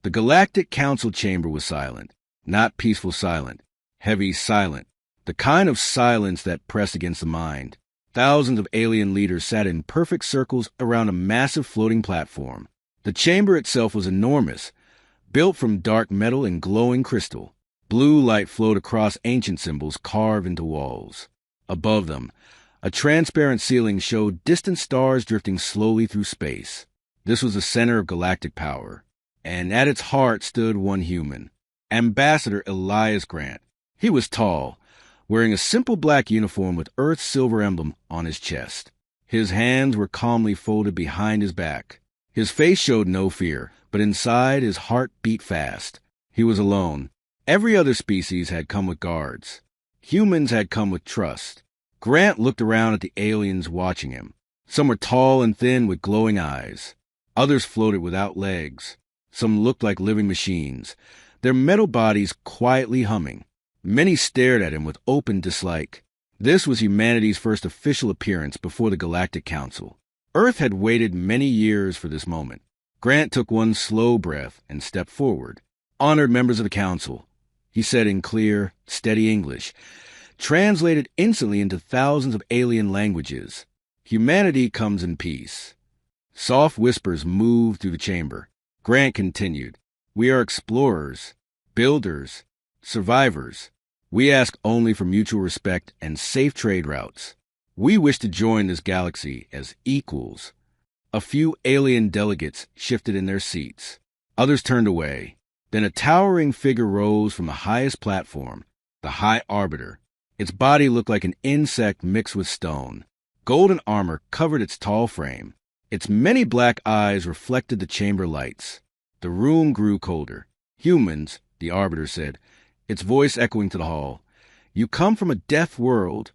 The Galactic Council chamber was silent. Not peaceful silent. Heavy silent. The kind of silence that pressed against the mind. Thousands of alien leaders sat in perfect circles around a massive floating platform. The chamber itself was enormous, built from dark metal and glowing crystal. Blue light flowed across ancient symbols carved into walls. Above them, a transparent ceiling showed distant stars drifting slowly through space. This was the center of galactic power, and at its heart stood one human, Ambassador Elias Grant. He was tall, wearing a simple black uniform with Earth's silver emblem on his chest. His hands were calmly folded behind his back. His face showed no fear, but inside his heart beat fast. He was alone. Every other species had come with guards. Humans had come with trust. Grant looked around at the aliens watching him. Some were tall and thin with glowing eyes. Others floated without legs. Some looked like living machines, their metal bodies quietly humming. Many stared at him with open dislike. This was humanity's first official appearance before the Galactic Council. Earth had waited many years for this moment. Grant took one slow breath and stepped forward. "Honored members of the Council," he said in clear, steady English, translated instantly into thousands of alien languages. "Humanity comes in peace." Soft whispers moved through the chamber. Grant continued, "We are explorers, builders, survivors. We ask only for mutual respect and safe trade routes. We wish to join this galaxy as equals." A few alien delegates shifted in their seats. Others turned away. Then a towering figure rose from the highest platform, the High Arbiter. Its body looked like an insect mixed with stone. Golden armor covered its tall frame. Its many black eyes reflected the chamber lights. The room grew colder. "Humans," the Arbiter said, its voice echoing to the hall. "You come from a death world."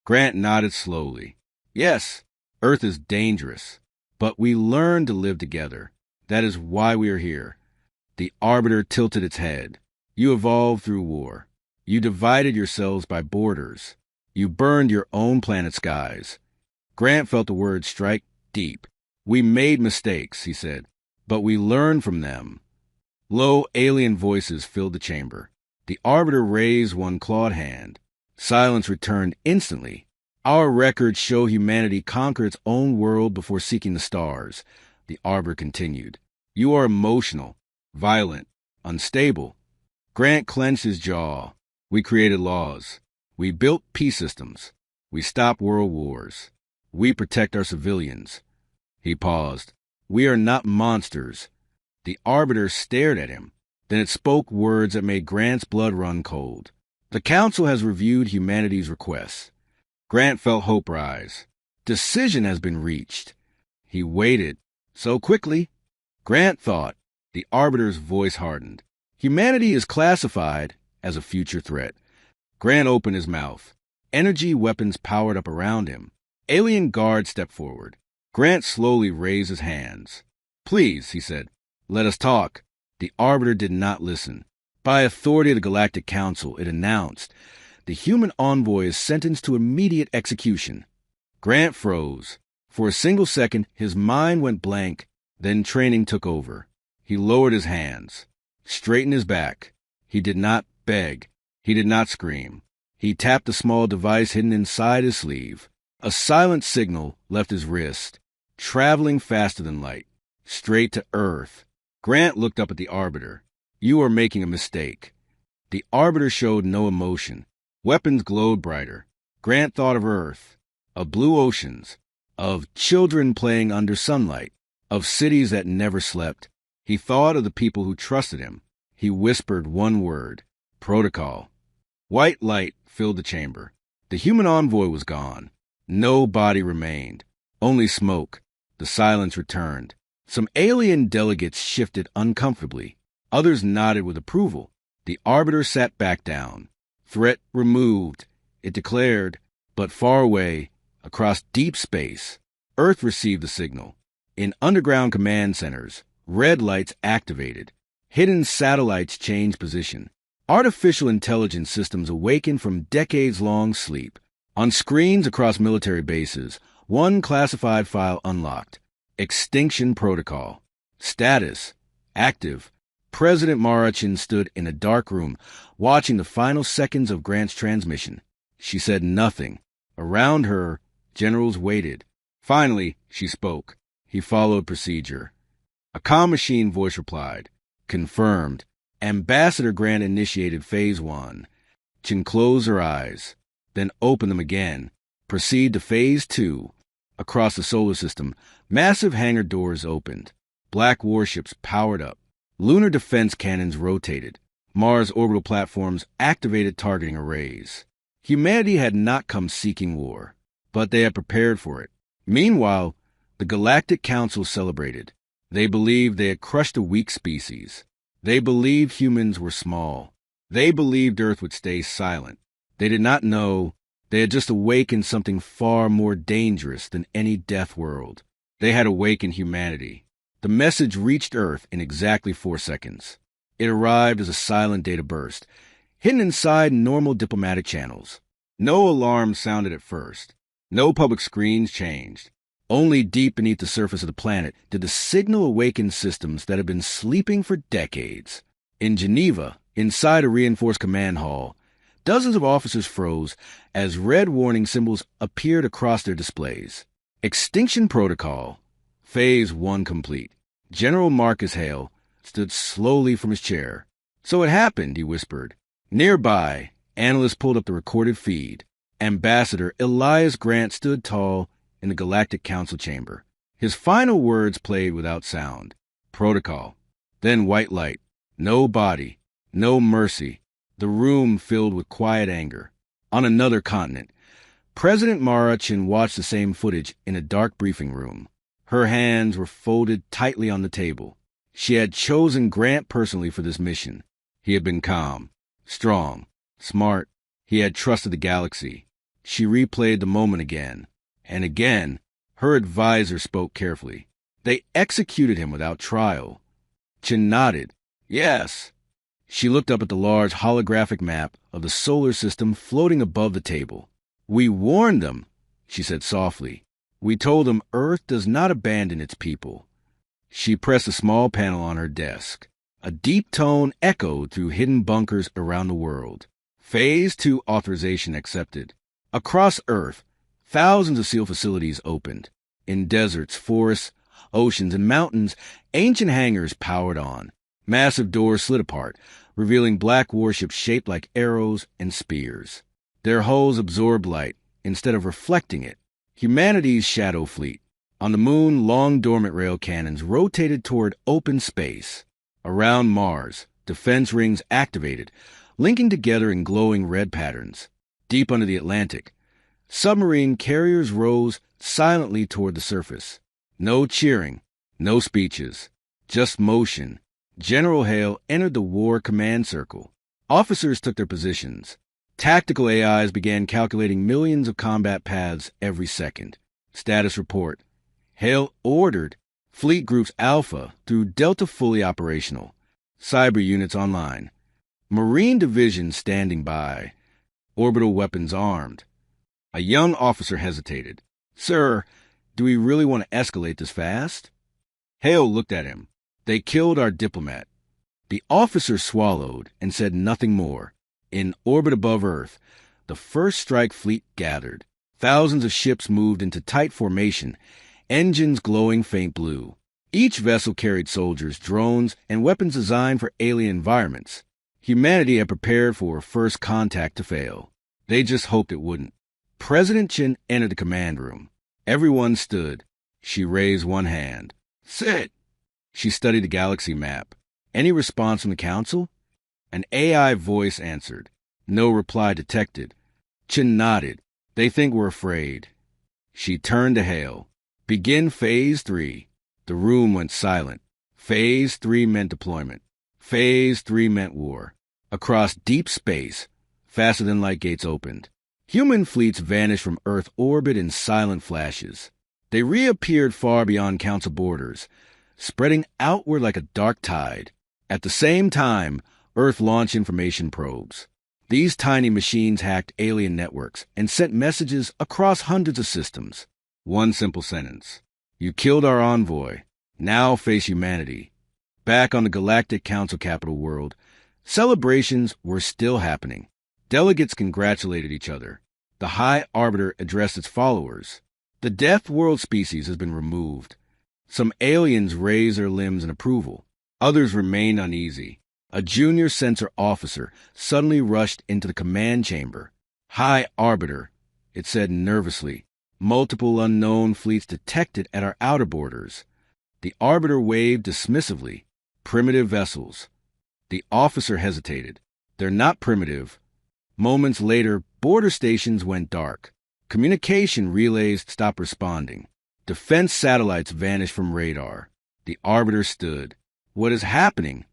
Grant nodded slowly. "Yes, Earth is dangerous, but we learn to live together. That is why we are here." The Arbiter tilted its head. "You evolved through war. You divided yourselves by borders. You burned your own planet's skies." Grant felt the words strike deep. "We made mistakes," he said, "but we learned from them." Low alien voices filled the chamber. The Arbiter raised one clawed hand. Silence returned instantly. "Our records show humanity conquered its own world before seeking the stars," the Arbiter continued. "You are emotional, violent, unstable." Grant clenched his jaw. "We created laws. We built peace systems. We stopped world wars. We protect our civilians." He paused. "We are not monsters." The Arbiter stared at him. Then it spoke words that made Grant's blood run cold. "The Council has reviewed humanity's requests." Grant felt hope rise. "Decision has been reached." He waited. "So quickly?" Grant thought. The Arbiter's voice hardened. "Humanity is classified as a future threat." Grant opened his mouth. Energy weapons powered up around him. Alien guards stepped forward. Grant slowly raised his hands. "Please," he said, "let us talk." The Arbiter did not listen. By authority of the Galactic Council, it announced, "The human envoy is sentenced to immediate execution." Grant froze. For a single second, his mind went blank, then training took over. He lowered his hands, straightened his back. He did not beg. He did not scream. He tapped a small device hidden inside his sleeve. A silent signal left his wrist, traveling faster than light, straight to Earth. Grant looked up at the Arbiter. "You are making a mistake." The Arbiter showed no emotion. Weapons glowed brighter. Grant thought of Earth, of blue oceans, of children playing under sunlight, of cities that never slept. He thought of the people who trusted him. He whispered one word: protocol. White light filled the chamber. The human envoy was gone. No body remained. Only smoke. The silence returned. Some alien delegates shifted uncomfortably. Others nodded with approval. The Arbiter sat back down. "Threat removed," it declared, but far away, across deep space, Earth received the signal. In underground command centers, red lights activated. Hidden satellites changed position. Artificial intelligence systems awakened from decades-long sleep. On screens across military bases, one classified file unlocked. Extinction protocol. Status: active. President Marachin stood in a dark room, watching the final seconds of Grant's transmission. She said nothing. Around her, generals waited. Finally, she spoke. He followed procedure. A comm machine voice replied. Confirmed. Ambassador Grant initiated Phase 1. Chin closed her eyes, then opened them again. Proceed to Phase 2. Across the solar system, massive hangar doors opened. Black warships powered up. Lunar defense cannons rotated. Mars orbital platforms activated targeting arrays. Humanity had not come seeking war, but they had prepared for it. Meanwhile, the Galactic Council celebrated. They believed they had crushed a weak species. They believed humans were small. They believed Earth would stay silent. They did not know they had just awakened something far more dangerous than any death world. They had awakened humanity. The message reached Earth in exactly 4 seconds. It arrived as a silent data burst, hidden inside normal diplomatic channels. No alarm sounded at first. No public screens changed. Only deep beneath the surface of the planet did the signal awaken systems that had been sleeping for decades. In Geneva, inside a reinforced command hall, dozens of officers froze as red warning symbols appeared across their displays. Extinction protocol. Phase 1 complete. General Marcus Hale stood slowly from his chair. So it happened, he whispered. Nearby, analysts pulled up the recorded feed. Ambassador Elias Grant stood tall in the Galactic Council chamber. His final words played without sound. Protocol. Then white light. No body. No mercy. The room filled with quiet anger. On another continent, President Marachin watched the same footage in a dark briefing room. Her hands were folded tightly on the table. She had chosen Grant personally for this mission. He had been calm, strong, smart. He had trusted the galaxy. She replayed the moment again. And again, her advisor spoke carefully. They executed him without trial. Chin nodded. Yes. She looked up at the large holographic map of the solar system floating above the table. We warned them, she said softly. We told them Earth does not abandon its people. She pressed a small panel on her desk. A deep tone echoed through hidden bunkers around the world. Phase 2 authorization accepted. Across Earth, thousands of SEAL facilities opened. In deserts, forests, oceans, and mountains, ancient hangars powered on. Massive doors slid apart, revealing black warships shaped like arrows and spears. Their hulls absorbed light instead of reflecting it. Humanity's shadow fleet. On the moon, long dormant rail cannons rotated toward open space. Around Mars, defense rings activated, linking together in glowing red patterns. Deep under the Atlantic, submarine carriers rose silently toward the surface. No cheering, no speeches, just motion. General Hale entered the war command circle. Officers took their positions. Tactical AIs began calculating millions of combat paths every second. Status report. Hale ordered Fleet Groups Alpha through Delta fully operational. Cyber units online. Marine Division standing by. Orbital weapons armed. A young officer hesitated. Sir, do we really want to escalate this fast? Hale looked at him. They killed our diplomat. The officer swallowed and said nothing more. In orbit above Earth, the first strike fleet gathered. Thousands of ships moved into tight formation, engines glowing faint blue. Each vessel carried soldiers, drones, and weapons designed for alien environments. Humanity had prepared for a first contact to fail. They just hoped it wouldn't. President Chin entered the command room. Everyone stood. She raised one hand. Sit! She studied the galaxy map. Any response from the council? An AI voice answered. No reply detected. Chin nodded. They think we're afraid. She turned to Hale. Begin Phase 3. The room went silent. Phase 3 meant deployment. Phase 3 meant war. Across deep space, faster than light gates opened. Human fleets vanished from Earth orbit in silent flashes. They reappeared far beyond council borders, spreading outward like a dark tide. At the same time, Earth launched information probes. These tiny machines hacked alien networks and sent messages across hundreds of systems. One simple sentence. You killed our envoy. Now face humanity. Back on the Galactic Council capital world, celebrations were still happening. Delegates congratulated each other. The High Arbiter addressed its followers. The Death World species has been removed. Some aliens raised their limbs in approval. Others remained uneasy. A junior censor officer suddenly rushed into the command chamber. High Arbiter, it said nervously. Multiple unknown fleets detected at our outer borders. The Arbiter waved dismissively. Primitive vessels. The officer hesitated. They're not primitive. Moments later, border stations went dark. Communication relays stopped responding. Defense satellites vanished from radar. The Arbiter stood. What is happening?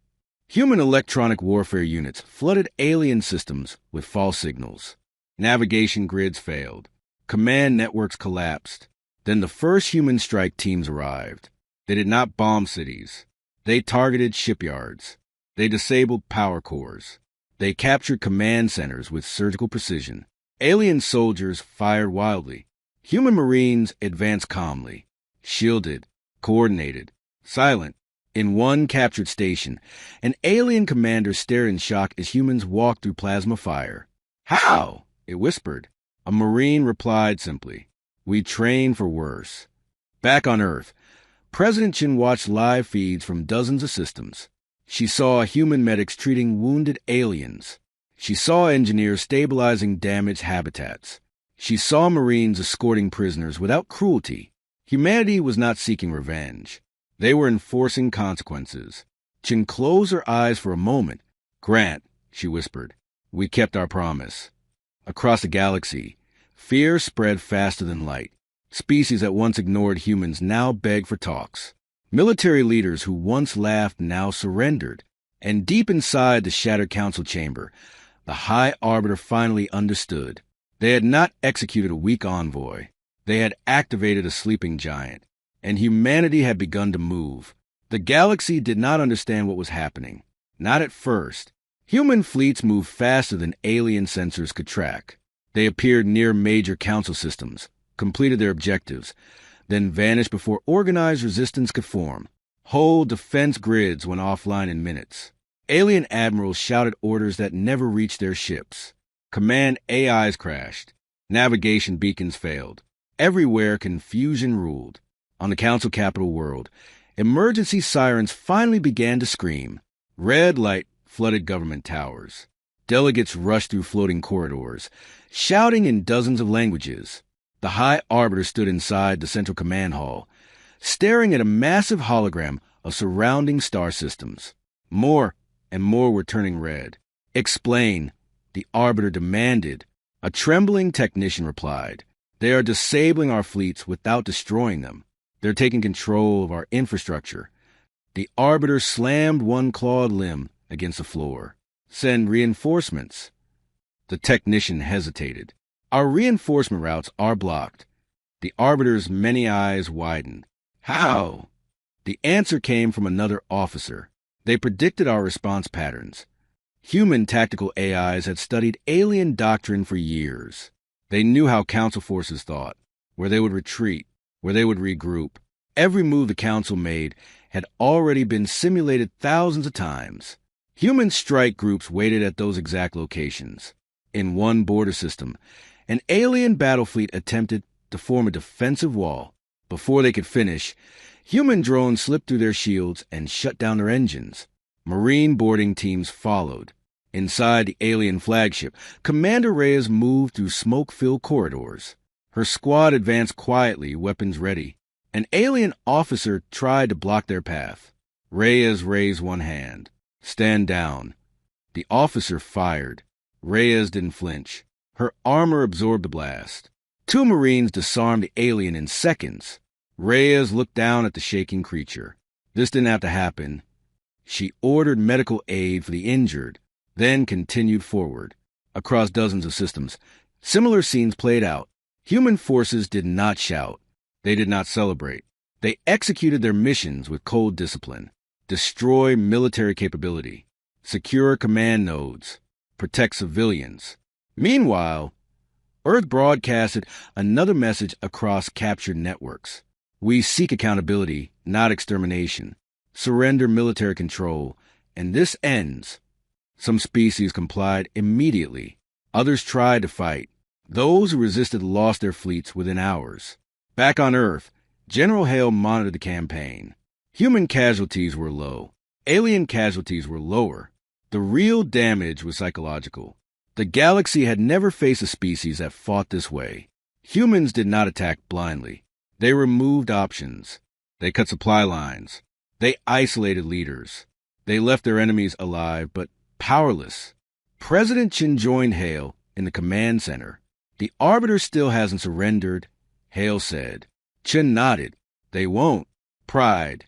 Human electronic warfare units flooded alien systems with false signals. Navigation grids failed. Command networks collapsed. Then the first human strike teams arrived. They did not bomb cities. They targeted shipyards. They disabled power cores. They captured command centers with surgical precision. Alien soldiers fired wildly. Human Marines advanced calmly, shielded, coordinated, silent. In one captured station, an alien commander stared in shock as humans walked through plasma fire. How? It whispered. A Marine replied simply, We train for worse. Back on Earth, President Chin watched live feeds from dozens of systems. She saw human medics treating wounded aliens. She saw engineers stabilizing damaged habitats. She saw Marines escorting prisoners without cruelty. Humanity was not seeking revenge. They were enforcing consequences. Chin closed her eyes for a moment. Grant, she whispered, we kept our promise. Across the galaxy, fear spread faster than light. Species that once ignored humans now begged for talks. Military leaders who once laughed now surrendered. And deep inside the shattered council chamber, the High Arbiter finally understood. They had not executed a weak envoy. They had activated a sleeping giant. And humanity had begun to move. The galaxy did not understand what was happening. Not at first. Human fleets moved faster than alien sensors could track. They appeared near major council systems, completed their objectives, then vanished before organized resistance could form. Whole defense grids went offline in minutes. Alien admirals shouted orders that never reached their ships. Command AIs crashed. Navigation beacons failed. Everywhere confusion ruled. On the council capital world, emergency sirens finally began to scream. Red light flooded government towers. Delegates rushed through floating corridors, shouting in dozens of languages. The High Arbiter stood inside the central command hall, staring at a massive hologram of surrounding star systems. More and more were turning red. Explain, the Arbiter demanded. A trembling technician replied. They are disabling our fleets without destroying them. They're taking control of our infrastructure. The Arbiter slammed one clawed limb against the floor. Send reinforcements. The technician hesitated. Our reinforcement routes are blocked. The Arbiter's many eyes widened. How? The answer came from another officer. They predicted our response patterns. Human tactical AIs had studied alien doctrine for years. They knew how Council forces thought, where they would retreat, where they would regroup. Every move the Council made had already been simulated thousands of times. Human strike groups waited at those exact locations. In one border system, an alien battle fleet attempted to form a defensive wall. Before they could finish, human drones slipped through their shields and shut down their engines. Marine boarding teams followed. Inside the alien flagship, Commander Reyes moved through smoke-filled corridors. Her squad advanced quietly, weapons ready. An alien officer tried to block their path. Reyes raised one hand. Stand down. The officer fired. Reyes didn't flinch. Her armor absorbed the blast. 2 Marines disarmed the alien in seconds. Reyes looked down at the shaking creature. This didn't have to happen. She ordered medical aid for the injured, then continued forward. Across dozens of systems, similar scenes played out. Human forces did not shout. They did not celebrate. They executed their missions with cold discipline. Destroy military capability. Secure command nodes. Protect civilians. Meanwhile, Earth broadcasted another message across captured networks. We seek accountability, not extermination. surrender military control, and this ends. Some species complied immediately. Others tried to fight. Those who resisted lost their fleets within hours. Back on Earth, General Hale monitored the campaign. Human casualties were low. Alien casualties were lower. The real damage was psychological. The galaxy had never faced a species that fought this way. Humans did not attack blindly. They removed options. They cut supply lines. They isolated leaders. They left their enemies alive but powerless. President Chin joined Hale in the command center. The Arbiter still hasn't surrendered, Hale said. Chin nodded. They won't. Pride.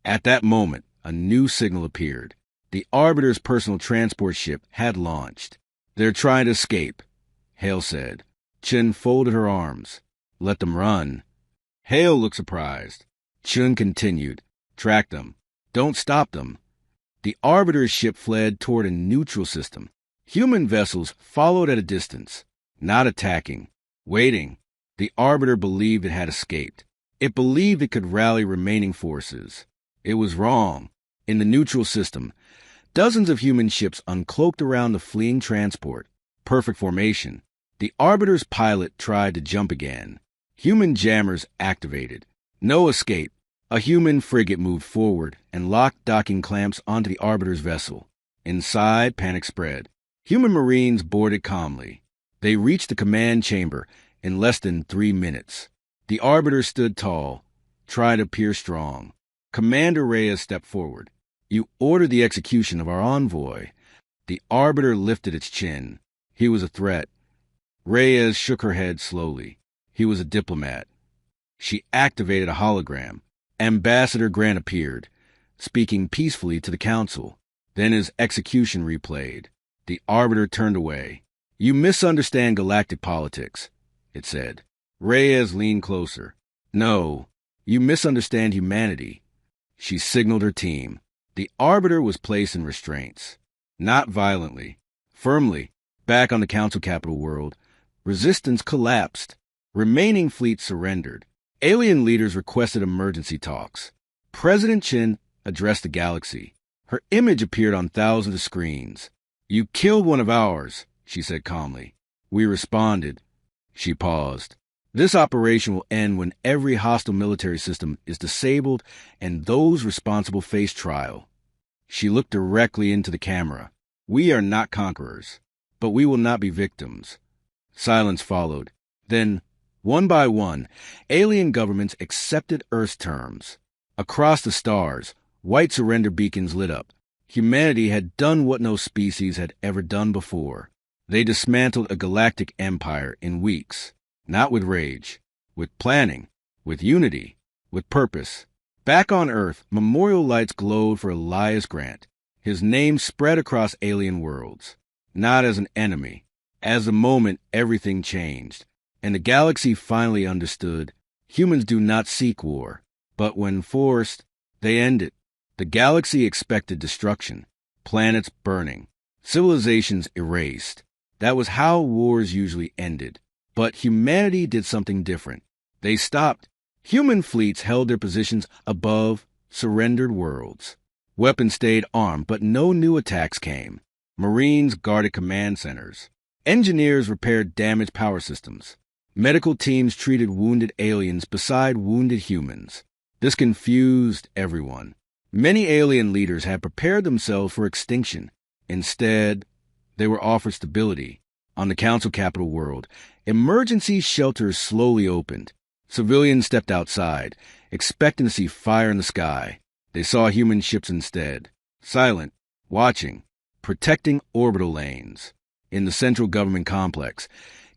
At that moment, a new signal appeared. The Arbiter's personal transport ship had launched. They're trying to escape, Hale said. Chin folded her arms. Let them run. Hale looked surprised. Chin continued. Track them. Don't stop them. The Arbiter's ship fled toward a neutral system. Human vessels followed at a distance, not attacking, waiting. The Arbiter believed it had escaped. It believed it could rally remaining forces. It was wrong. In the neutral system, dozens of human ships uncloaked around the fleeing transport. Perfect formation. The Arbiter's pilot tried to jump again. Human jammers activated. No escape. A human frigate moved forward and locked docking clamps onto the Arbiter's vessel. Inside, panic spread. Human Marines boarded calmly. They reached the command chamber in less than 3 minutes. The Arbiter stood tall, tried to appear strong. Commander Reyes stepped forward. You ordered the execution of our envoy. The Arbiter lifted its chin. He was a threat. Reyes shook her head slowly. He was a diplomat. She activated a hologram. Ambassador Grant appeared, speaking peacefully to the council. Then his execution replayed. The Arbiter turned away. You misunderstand galactic politics, it said. Reyes leaned closer. No, you misunderstand humanity. She signaled her team. The Arbiter was placed in restraints. Not violently. Firmly. Back on the Council Capital world, resistance collapsed. Remaining fleets surrendered. Alien leaders requested emergency talks. President Chin addressed the galaxy. Her image appeared on thousands of screens. You killed one of ours, she said calmly. We responded. She paused. This operation will end when every hostile military system is disabled and those responsible face trial. She looked directly into the camera. We are not conquerors, but we will not be victims. Silence followed. Then, one by one, alien governments accepted Earth's terms. Across the stars, white surrender beacons lit up. Humanity had done what no species had ever done before. They dismantled a galactic empire in weeks, not with rage, with planning, with unity, with purpose. Back on Earth, memorial lights glowed for Elias Grant. His name spread across alien worlds, not as an enemy. As the moment, everything changed, and the galaxy finally understood humans do not seek war, but when forced, they end it. The galaxy expected destruction, planets burning, civilizations erased. That was how wars usually ended. But humanity did something different. They stopped. Human fleets held their positions above surrendered worlds. Weapons stayed armed, but no new attacks came. Marines guarded command centers. Engineers repaired damaged power systems. Medical teams treated wounded aliens beside wounded humans. This confused everyone. Many alien leaders had prepared themselves for extinction. Instead, they were offered stability. On the Council Capital world, emergency shelters slowly opened. Civilians stepped outside, expecting to see fire in the sky. They saw human ships instead, silent, watching, protecting orbital lanes. In the central government complex,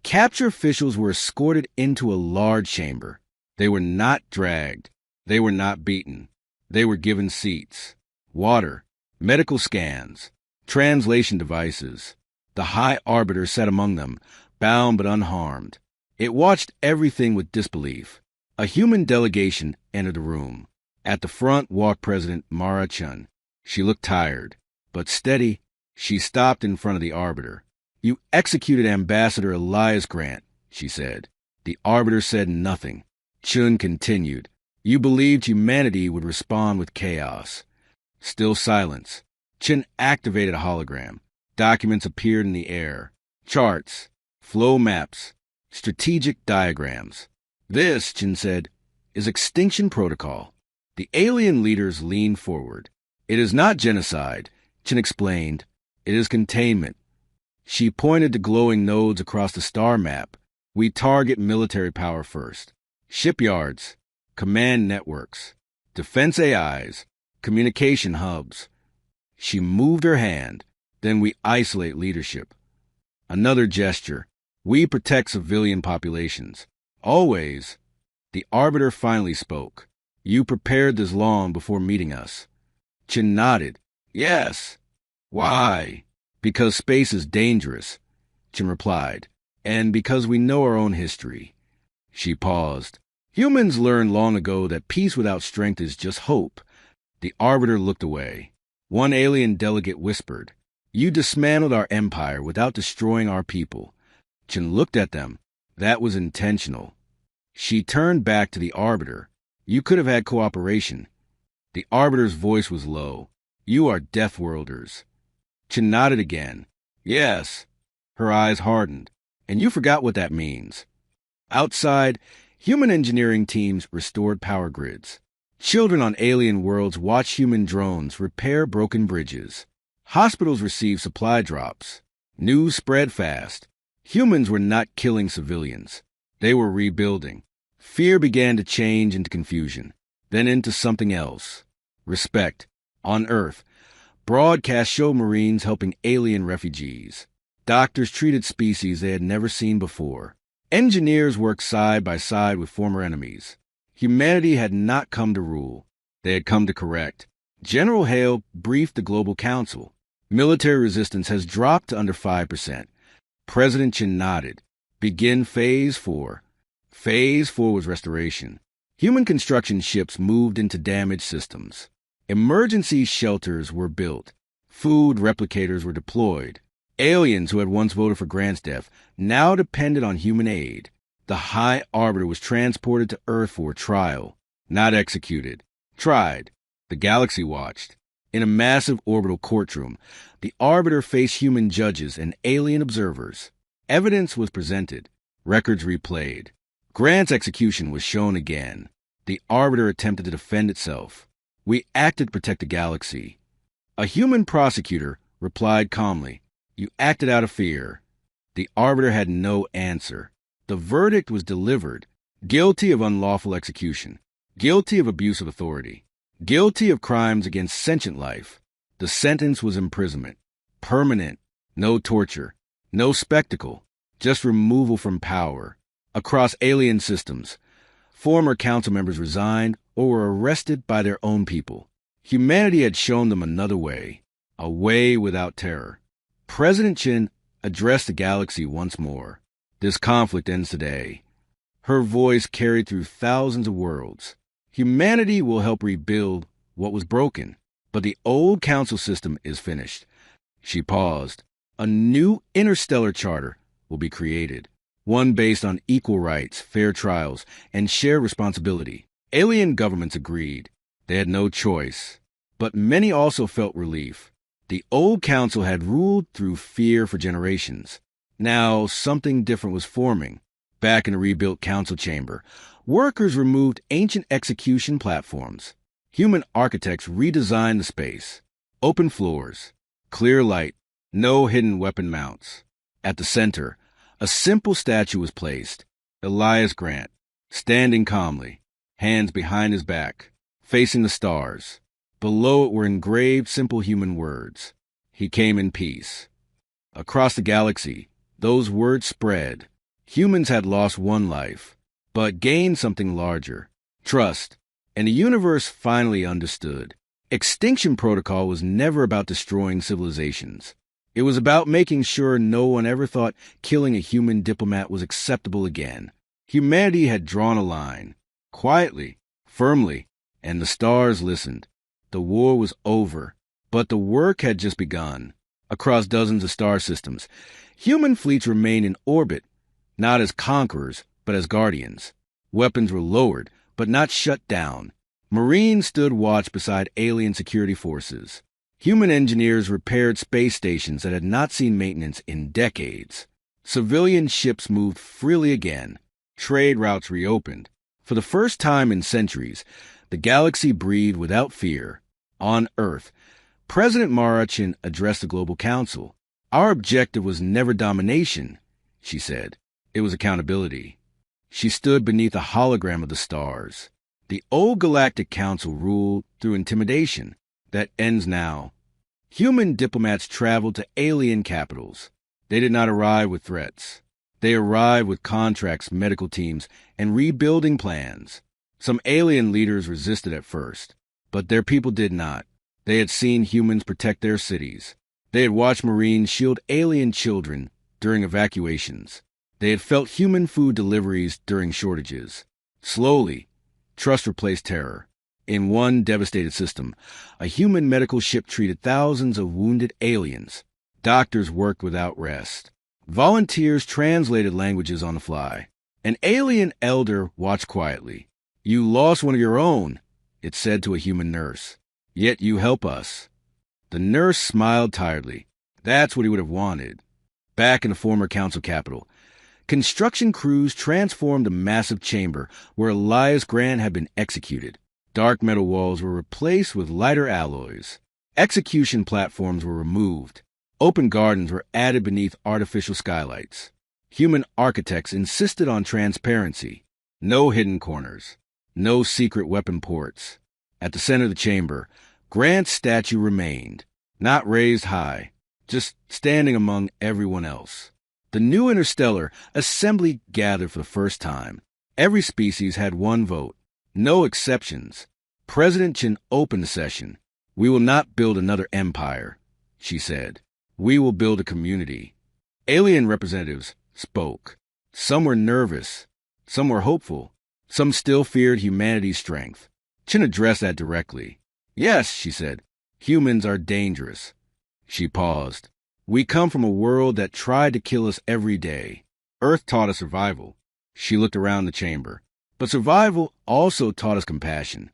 capture officials were escorted into a large chamber. They were not dragged. They were not beaten. They were given seats, water, medical scans, translation devices. The High Arbiter sat among them, bound but unharmed. It watched everything with disbelief. A human delegation entered the room. At the front walked President Mara Chun. She looked tired, but steady. She stopped in front of the Arbiter. You executed Ambassador Elias Grant, she said. The Arbiter said nothing. Chun continued. You believed humanity would respond with chaos. Still silence. Chen activated a hologram. Documents appeared in the air. Charts, flow maps, strategic diagrams. This, Chen said, is Extinction Protocol. The alien leaders leaned forward. It is not genocide, Chen explained. It is containment. She pointed to glowing nodes across the star map. We target military power first. Shipyards, command networks, defense AIs, communication hubs. She moved her hand. Then we isolate leadership. Another gesture. We protect civilian populations. Always. The Arbiter finally spoke. You prepared this long before meeting us. Chen nodded. Yes. Why? Because space is dangerous, Chen replied, and because we know our own history. She paused. Humans learned long ago that peace without strength is just hope. The Arbiter looked away. One alien delegate whispered, You dismantled our empire without destroying our people. Chen looked at them. That was intentional. She turned back to the Arbiter. You could have had cooperation. The Arbiter's voice was low. You are Deathworlders. Chen nodded again. Yes. Her eyes hardened. And you forgot what that means. Outside, human engineering teams restored power grids. Children on alien worlds watch human drones repair broken bridges. Hospitals received supply drops. News spread fast. Humans were not killing civilians. They were rebuilding. Fear began to change into confusion, then into something else. Respect. On Earth, broadcasts showed Marines helping alien refugees. Doctors treated species they had never seen before. Engineers worked side by side with former enemies. Humanity had not come to rule. They had come to correct. General Hale briefed the Global Council. Military resistance has dropped to under 5%. President Chen nodded. Begin Phase 4. Phase 4 was restoration. Human construction ships moved into damaged systems. Emergency shelters were built. Food replicators were deployed. Aliens who had once voted for Grant's death now depended on human aid. The High Arbiter was transported to Earth for trial, not executed. Tried. The galaxy watched. In a massive orbital courtroom, the Arbiter faced human judges and alien observers. Evidence was presented. Records replayed. Grant's execution was shown again. The Arbiter attempted to defend itself. We acted to protect the galaxy. A human prosecutor replied calmly, You acted out of fear. The Arbiter had no answer. The verdict was delivered. Guilty of unlawful execution. Guilty of abuse of authority. Guilty of crimes against sentient life. The sentence was imprisonment. Permanent. No torture. No spectacle. Just removal from power. Across alien systems, former council members resigned or were arrested by their own people. Humanity had shown them another way, a way without terror. President Chen addressed the galaxy once more. This conflict ends today. Her voice carried through thousands of worlds. Humanity will help rebuild what was broken, but the old council system is finished. She paused. A new interstellar charter will be created. One based on equal rights, fair trials, and shared responsibility. Alien governments agreed. They had no choice. But many also felt relief. The old council had ruled through fear for generations. Now something different was forming. Back in the rebuilt council chamber, workers removed ancient execution platforms. Human architects redesigned the space. Open floors, clear light, no hidden weapon mounts. At the center, a simple statue was placed. Elias Grant, standing calmly, hands behind his back, facing the stars. Below it were engraved simple human words. He came in peace. Across the galaxy, those words spread. Humans had lost one life, but gained something larger, trust, and the universe finally understood. Extinction Protocol was never about destroying civilizations. It was about making sure no one ever thought killing a human diplomat was acceptable again. Humanity had drawn a line, quietly, firmly, and the stars listened. The war was over, but the work had just begun. Across dozens of star systems, human fleets remained in orbit, not as conquerors, but as guardians. Weapons were lowered, but not shut down. Marines stood watch beside alien security forces. Human engineers repaired space stations that had not seen maintenance in decades. Civilian ships moved freely again. Trade routes reopened. For the first time in centuries, the galaxy breathed without fear. On Earth, President Marachin addressed the Global Council. Our objective was never domination, she said. It was accountability. She stood beneath a hologram of the stars. The old Galactic Council ruled through intimidation. That ends now. Human diplomats traveled to alien capitals. They did not arrive with threats. They arrived with contracts, medical teams, and rebuilding plans. Some alien leaders resisted at first, but their people did not. They had seen humans protect their cities. They had watched Marines shield alien children during evacuations. They had felt human food deliveries during shortages. Slowly, trust replaced terror. In one devastated system, a human medical ship treated thousands of wounded aliens. Doctors worked without rest. Volunteers translated languages on the fly. An alien elder watched quietly. You lost one of your own, it said to a human nurse. Yet you help us. The nurse smiled tiredly. That's what he would have wanted. Back in the former council capital, construction crews transformed a massive chamber where Elias Grant had been executed. Dark metal walls were replaced with lighter alloys. Execution platforms were removed. Open gardens were added beneath artificial skylights. Human architects insisted on transparency. No hidden corners. No secret weapon ports. At the center of the chamber, Grant's statue remained, not raised high, just standing among everyone else. The new interstellar assembly gathered for the first time. Every species had one vote. No exceptions. President Chen opened the session. We will not build another empire, she said. We will build a community. Alien representatives spoke. Some were nervous. Some were hopeful. Some still feared humanity's strength. Chen addressed that directly. Yes, she said. Humans are dangerous. She paused. We come from a world that tried to kill us every day. Earth taught us survival. She looked around the chamber. But survival also taught us compassion.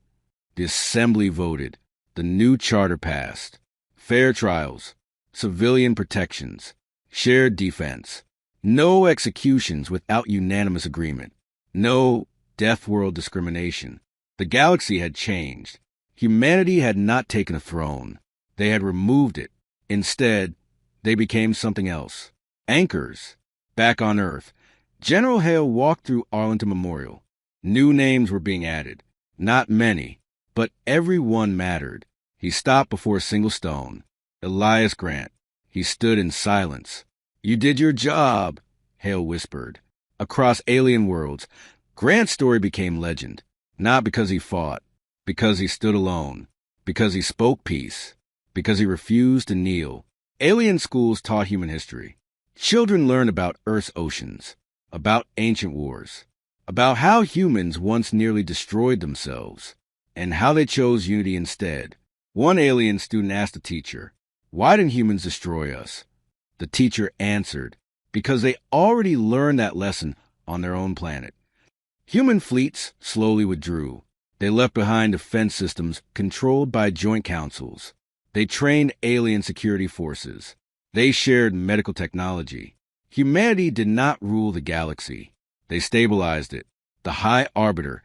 The assembly voted. The new charter passed. Fair trials. Civilian protections. Shared defense. No executions without unanimous agreement. No death world discrimination. The galaxy had changed. Humanity had not taken a throne. They had removed it. Instead, they became something else. Anchors. Back on Earth, General Hale walked through Arlington Memorial. New names were being added. Not many, but every one mattered. He stopped before a single stone. Elias Grant. He stood in silence. You did your job, Hale whispered. Across alien worlds, Grant's story became legend. Not because he fought, because he stood alone, because he spoke peace, because he refused to kneel. Alien schools taught human history. Children learned about Earth's oceans, about ancient wars, about how humans once nearly destroyed themselves, and how they chose unity instead. One alien student asked the teacher, "Why didn't humans destroy us?" The teacher answered, "Because they already learned that lesson on their own planet." Human fleets slowly withdrew. They left behind defense systems controlled by joint councils. They trained alien security forces. They shared medical technology. Humanity did not rule the galaxy. They stabilized it. The High Arbiter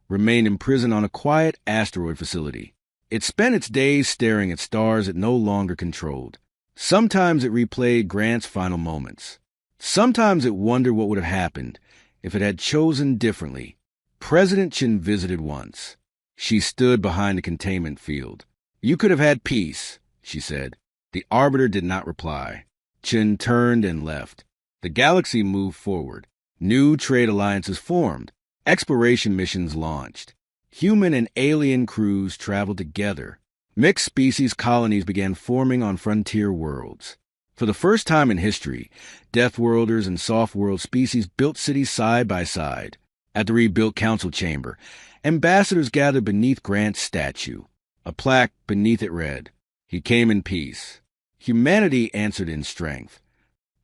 remained imprisoned on a quiet asteroid facility. It spent its days staring at stars it no longer controlled. Sometimes it replayed Grant's final moments. Sometimes it wondered what would have happened if it had chosen differently. President Chen visited once. She stood behind the containment field. You could have had peace, she said. The Arbiter did not reply. Chen turned and left. The galaxy moved forward. New trade alliances formed. Exploration missions launched. Human and alien crews traveled together. Mixed species colonies began forming on frontier worlds. For the first time in history, Death Worlders and Soft World species built cities side by side. At the rebuilt council chamber, ambassadors gathered beneath Grant's statue. A plaque beneath it read, "He came in peace." Humanity answered in strength.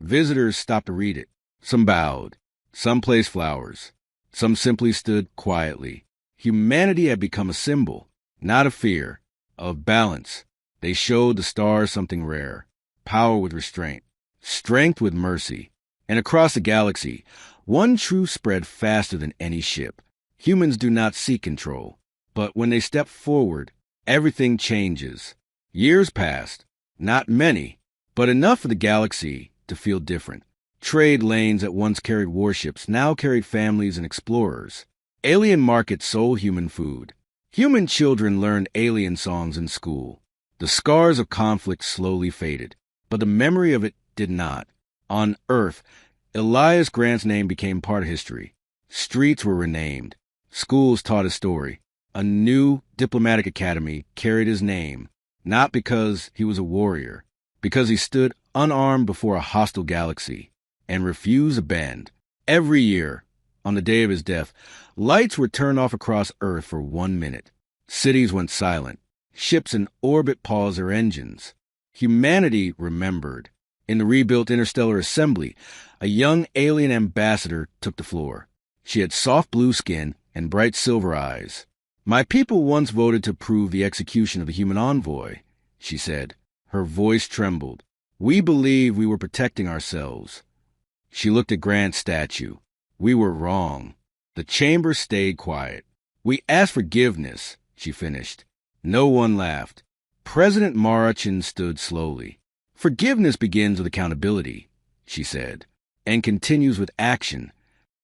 Visitors stopped to read it. Some bowed. Some placed flowers. Some simply stood quietly. Humanity had become a symbol, not of fear, of balance. They showed the stars something rare: power with restraint, strength with mercy. And across the galaxy, one truth spread faster than any ship. Humans do not seek control, but when they step forward, everything changes. Years passed, not many, but enough for the galaxy to feel different. Trade lanes that once carried warships now carried families and explorers. Alien markets sold human food. Human children learned alien songs in school. The scars of conflict slowly faded, but the memory of it did not. On Earth, Elias Grant's name became part of history. Streets were renamed. Schools taught his story. A new diplomatic academy carried his name, not because he was a warrior, because he stood unarmed before a hostile galaxy and refused to bend. Every year, on the day of his death, lights were turned off across Earth for 1 minute. Cities went silent. Ships in orbit paused their engines. Humanity remembered. In the rebuilt Interstellar Assembly, a young alien ambassador took the floor. She had soft blue skin and bright silver eyes. "My people once voted to approve the execution of the human envoy," she said. Her voice trembled. "We believed we were protecting ourselves." She looked at Grant's statue. "We were wrong." The chamber stayed quiet. "We asked forgiveness," she finished. No one laughed. President Marachin stood slowly. "Forgiveness begins with accountability," she said, "and continues with action."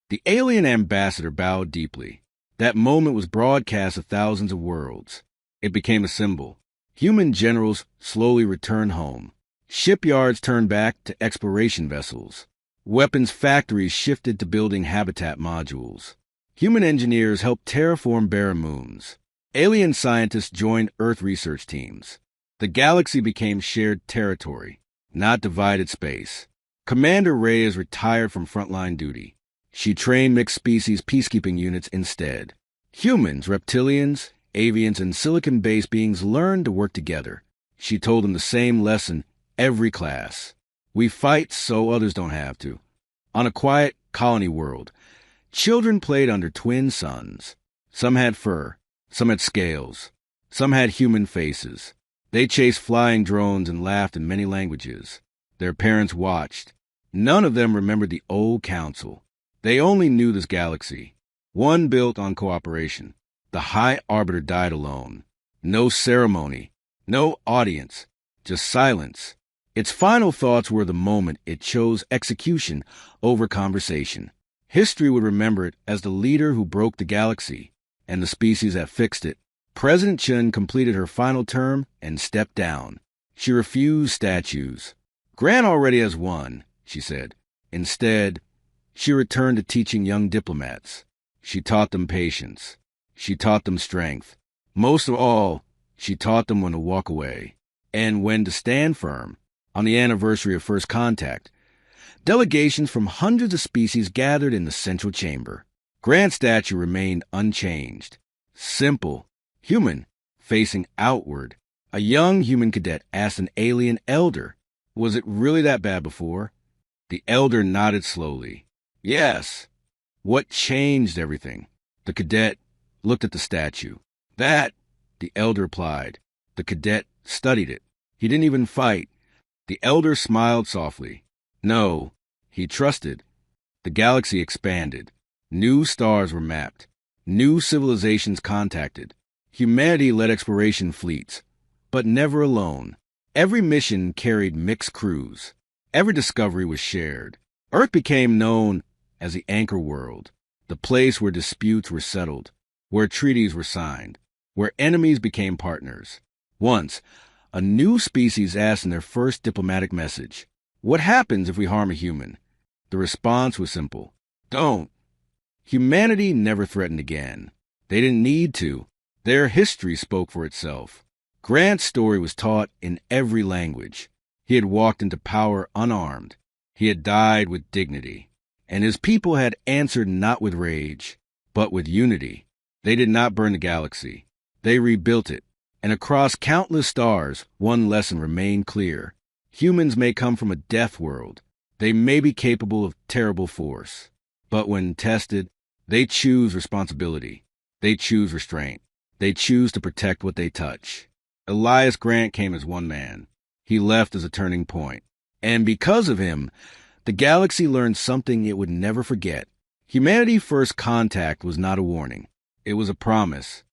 The alien ambassador bowed deeply. That moment was broadcast to thousands of worlds. It became a symbol. Human generals slowly returned home. Shipyards turned back to exploration vessels. Weapons factories shifted to building habitat modules. Human engineers helped terraform barren moons. Alien scientists joined Earth research teams. The galaxy became shared territory, not divided space. Commander Reyes retired from frontline duty. She trained mixed-species peacekeeping units instead. Humans, reptilians, avians, and silicon-based beings learned to work together. She told them the same lesson every class. We fight so others don't have to. On a quiet colony world, children played under twin suns. Some had fur, some had scales, some had human faces. They chased flying drones and laughed in many languages. Their parents watched. None of them remembered the old council. They only knew this galaxy, one built on cooperation. The High Arbiter died alone. No ceremony, no audience, just silence. Its final thoughts were the moment it chose execution over conversation. History would remember it as the leader who broke the galaxy and the species that fixed it. President Chen completed her final term and stepped down. She refused statues. "Grant already has one," she said. Instead, she returned to teaching young diplomats. She taught them patience. She taught them strength. Most of all, she taught them when to walk away and when to stand firm. On the anniversary of first contact, delegations from hundreds of species gathered in the central chamber. Grant's statue remained unchanged. Simple, human, facing outward. A young human cadet asked an alien elder, "Was it really that bad before?" The elder nodded slowly. "Yes." "What changed everything?" The cadet looked at the statue. "That," the elder replied. The cadet studied it. He didn't even fight. The elder smiled softly. No, he trusted. The galaxy expanded. New stars were mapped. New civilizations contacted. Humanity led exploration fleets, but never alone. Every mission carried mixed crews. Every discovery was shared. Earth became known as the anchor world, the place where disputes were settled, where treaties were signed, where enemies became partners. Once, a new species asked in their first diplomatic message, "What happens if we harm a human?" The response was simple: "Don't." Humanity never threatened again. They didn't need to. Their history spoke for itself. Grant's story was taught in every language. He had walked into power unarmed. He had died with dignity. And his people had answered not with rage, but with unity. They did not burn the galaxy. They rebuilt it. And across countless stars, one lesson remained clear. Humans may come from a death world. They may be capable of terrible force. But when tested, they choose responsibility. They choose restraint. They choose to protect what they touch. Elias Grant came as one man. He left as a turning point. And because of him, the galaxy learned something it would never forget. Humanity's first contact was not a warning. It was a promise.